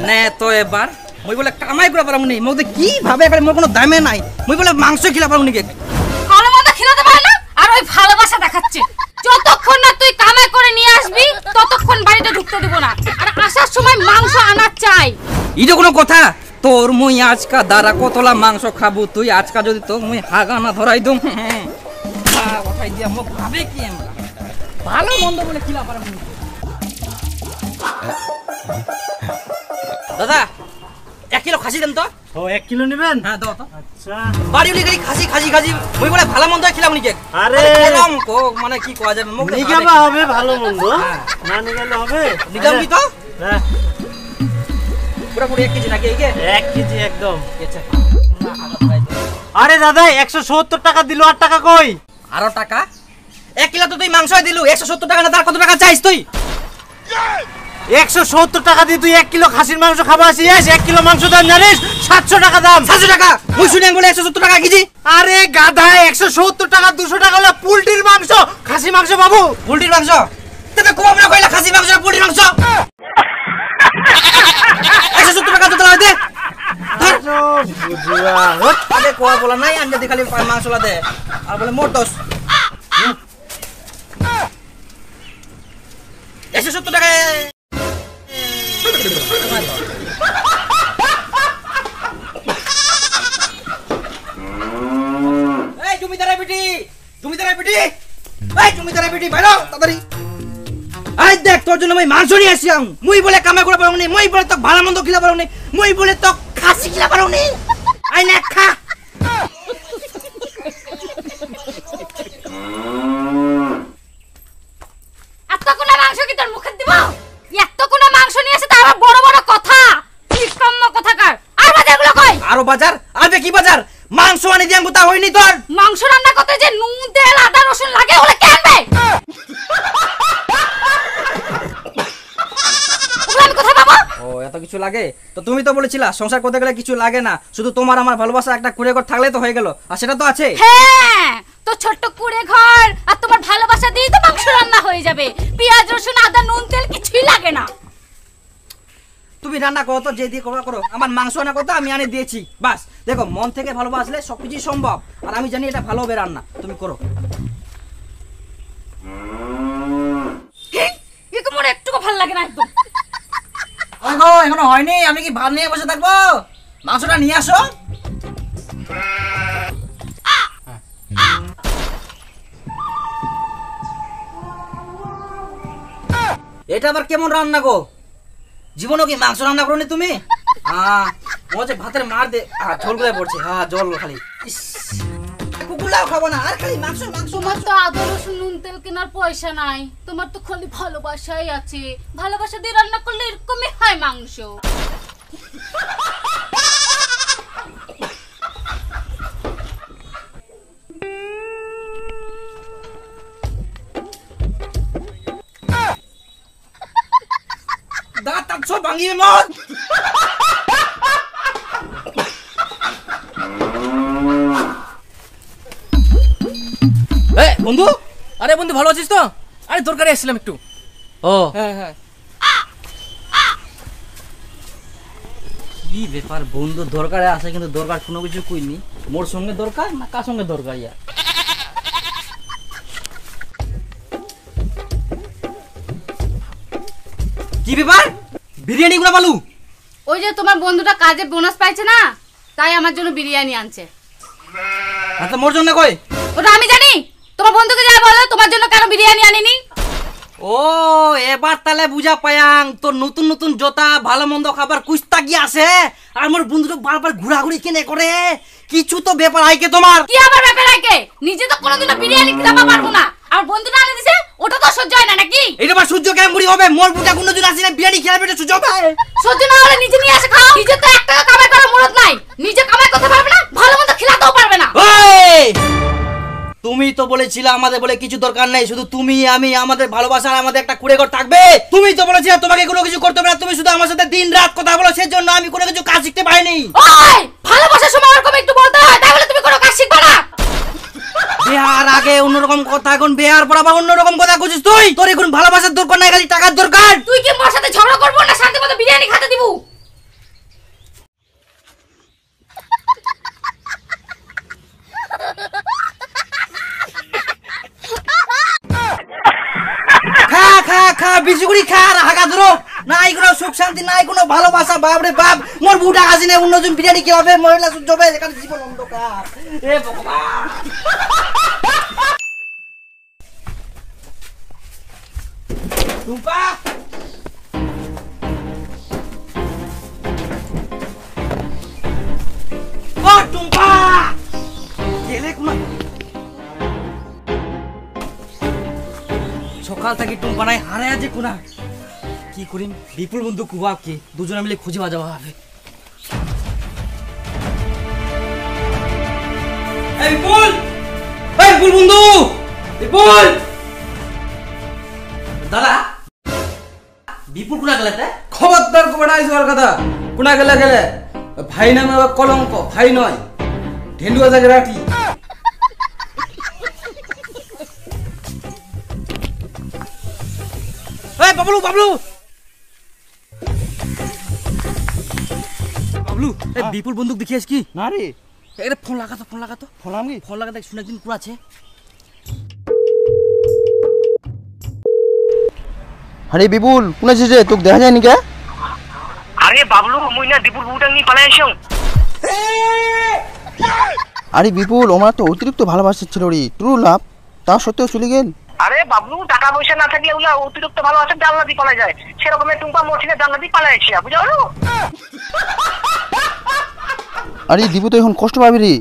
নে তো এবার মই বলে কামাই করে পারম নি মধ্যে কি ভাবে এখানে মোর কোনো দামে নাই মই বলে মাংস খিলা পারম নি কে ভালো মন্দ খিলাতে পারে না আর ওই ভালোবাসা দেখাচ্ছে যতক্ষণ না তুই কামাই করে নিয়ে আসবি ততক্ষণ বাড়িতে ঢুকতে দেব না আর আসার সময় মাংস আনা চাই ইজো কোনো কথা তোর মুই আজকা দাঁড়া কতলা মাংস খাবো তুই আজকা যদি তো মুই হাগা না ধরাই দম কথাই দিয়া মোক ভাবে কি আমরা ভালো মন্দ বলে খিলা পারম নি দাদা 1 কিলো খাসি দেন তো ও 1 কিলো নেবেন হ্যাঁ দাও তো আচ্ছা বাড়ি উলি গরি খাসি খাসি খাসি মই বলে ভালো মন্দ খিলাম নি কে আরে খেলাম কো মানে কি কোয়া যাবে মোক নিগাবা হবে ভালো মন্দ না নিগালে হবে নিগাম কি তো হ্যাঁ পুরো পুরো 1 কেজি নাকি এই কে 1 কেজি একদম আচ্ছা আরে দাদা 170 টাকা দিলো আর টাকা কই আরো টাকা 1 কিলো তো তুই মাংসই দিলু 170 টাকা না তার কত টাকা চাইছ তুই 170 টাকা দিয়ে তুই 1 কিলো খাসির মাংস খাবা আসিস 1 কিলো মাংস দাম জানিস 700 টাকা দাম 700 টাকা মুই শুনে বলে 170 টাকা কেজি আরে গাধা 170 টাকা 200 টাকা হলো পোল্ট্রির মাংস খাসি মাংস বাবু পোল্ট্রির মাংস তবে কোবা না কইলা খাসি মাংস পোল্ট্রির মাংস 170 টাকা তো দাও দে বুঝুয়া আরে কোয়া বলা নাই আনজে দি খালি মাংসলা দে আর বলে মোটস 170 টাকা এই জমিদারের বেটি বাইরো তাড়াতাড়ি আই দেখ তোর জন্য মই মাংস নিয়ে আসিয়াম মুই বলে কামা করে পারো নি মুই বলে তো ভালো মন্দ খিলা পারো নি মুই বলে তো খাসি খিলা পারো নি আই না খা এতগুলো মাংস কি তোর মুখে দিব এতগুলো মাংস নিয়ে এসে তার বড় বড় কথা কি কম্ম কথাকার আর বাজারগুলো কই আরো বাজার আবে কি বাজার মাংস আনি দিয়াম তা হইনি তোর মাংস রান্না করতে যে নুন তেল আদা রসুন লাগে ওলে কে আনবে ওগুলো কথা বাবা ও এত কিছু লাগে তো তুমি তো বলেছিলা সংসার করতে গেলে কিছু লাগে না শুধু তোমার আমার ভালোবাসা একটা কুড়ে ঘর থাকলে তো হয়ে গেল আর সেটা তো আছে হ্যাঁ তো ছোট্ট কুড়ে ঘর আর তোমার ভালোবাসা দিয়ে তো মাংস রান্না হয়ে যাবে পেঁয়াজ রসুন আদা নুন তেল কিছুই লাগে না তুমি রান্না করো তো যে দিয়ে করো আমার মাংস রান্না করতে আমি আনি দিয়েছি বাস দেখো মন থেকে ভালোবাসলে সবকিছু সম্ভব আর আমি জানি এটা ভালো হবে রান্না তুমি করো একে মোর একটুকু ভালো লাগে না একদম এখনো হয়নি আমি কি ভাত নিয়ে বসে থাকবো মাংসটা নিয়ে আসো এটা আবার কেমন রান্না গো জীবনও কি মাংস রান্না করো নি তুমি ভাতের মার দে ঝোল করে পড়ছে জল খালি কুকুরলাও খাবো না আর খালি মাংস তোমার তো আদা রসুন নুন তেল কেনার পয়সা নাই তোমার তো খালি ভালোবাসাই আছে ভালোবাসা দিয়ে রান্না করলে এরকমই হয় মাংস দাঁত সব ভাঙিয়ে মত বন্ধু আরে বন্ধু ভালো আছিস তো আরে দরকারে আসছিলাম একটু ও হ্যাঁ কি ব্যাপার বন্ধু দরকারে আসে কিন্তু দরকার কোনো কিছু কইনি মোর সঙ্গে দরকার না কার সঙ্গে দরকার ইয়া কি ব্যাপার বিরিয়ানি গুলো বালু ওই যে তোমার বন্ধুটা কাজে বোনাস পাইছে না তাই আমার জন্য বিরিয়ানি আনছে আচ্ছা মোর জন্য কই ওটা আমি জানি তোমার বন্ধুকে যা বলো তোমার জন্য কেন বিরিয়ানি আনিনি ও এবার তাহলে বুঝা পায়াং তোর নতুন নতুন জোতা ভালো মন্দ খাবার কুস্তা কি আছে আর মোর বন্ধুটা বারবার ঘোরাঘুরি কেনে করে কিছু তো ব্যাপার আইকে তোমার কি আবার ব্যাপার আইকে নিজে তো কোনোদিনও বিরিয়ানি খাওয়া পারবো না আর বন্ধুটা আনে দিছে ওটা তো সহ্য হয় না নাকি এটা আবার সহ্য কেমন মুড়ি হবে মোর বুটা কোনদিন আসি না বিরিয়ানি খেয়ে পেটে সহ্য হবে সহ্য না হলে নিজে নিয়ে এসে খাও নিজে তো 1 টাকা কামাই করার মুরত নাই নিজে কামাই করতে পারবে না ভালো মন্দ খিলাতেও পারবে না ওই তুমি তো বলেছিলে আমাদের বলে কিছু দরকার নাই শুধু তুমি আমি আমাদের ভালোবাসা আর আমাদের একটা কুড়ে ঘর থাকবে তুমি তো বলেছিলে তোমাকে কোনো কিছু করতে হবে না তুমি শুধু আমার সাথে দিন রাত কথা বলো সেজন্য আমি কোনো কিছু কাজ শিখতে পারিনি ওই ভালোবাসার সময় এরকম একটু বলতে হয় তাই বলে তুমি কোনো কাজ শিখবে না বিয়ার আগে অন্যরকম কথা এখন বিয়ার পর আবার অন্যরকম কথা খুঁজিস তুই তোর এখন ভালোবাসার দরকার নাই খালি টাকার দরকার তুই কি মোর সাথে ঝগড়া করবো না শান্তি মতো বিরিয়ানি খেতে দিব খা বিজুগুড়ি খা আর হাগা ধরো, নাই কোনো সুখ শান্তি, নাই কোনো ভালোবাসা। বাপ রে বাপ, মোর বুটা আসি না, অন্যজন বিরিয়ানি কি হবে, মহিলা সহ্য হবে, এখানে জীবন অন্ধকার। এ ভগবান। টুম্পা, ও টুম্পা, গেলে কোন সকাল থেকে টুম্পা নাই, হারে আছে কোনা। কি করিম, বিপুল বন্ধু কুবাব কি, দুজনে মিলে খুঁজে বাজাবো হবে। এই বিপুল, এই বিপুল বন্ধু, বিপুল দাদা, বিপুল কোনা গেলে? খবরদার কবে নাই যাওয়ার কথা। কোনা গেলে গেলে, ভাই নামে আবার কলঙ্ক, ভাই নয় ঢেলুয়া জায়গা রাখি। এই বাবলু, বাবলু, বাবলু, এই বিপুল বন্দুক দেখিস কি? না রে, এটা ফোন লাগাতো, ফোন লাগাতো, ফোন আমি ফোন লাগাতে শুনে একদিন পুরো আছে। আরে বিপুল কোন আছিস রে, তোকে দেখা যায়নি কে? আরে বাবলু মুই না দীপুর বুটাং নি পালাই আসং। আরে বিপুল আমার তো অতিরিক্ত ভালোবাসা ছিল রে, ট্রু লাভ, তা সত্ত্বেও চলে গেল। আরে বাবলু টাকা পয়সা না থাকলে ওগুলা অতিরিক্ত ভালো আছে জানলা দিয়ে পালাই যায়, সেরকম টুম্পা মঠিনে জানলা দিয়ে পালাই আসি, বুঝা হলো? আরে দিবু তো এখন কষ্ট পাবি রে।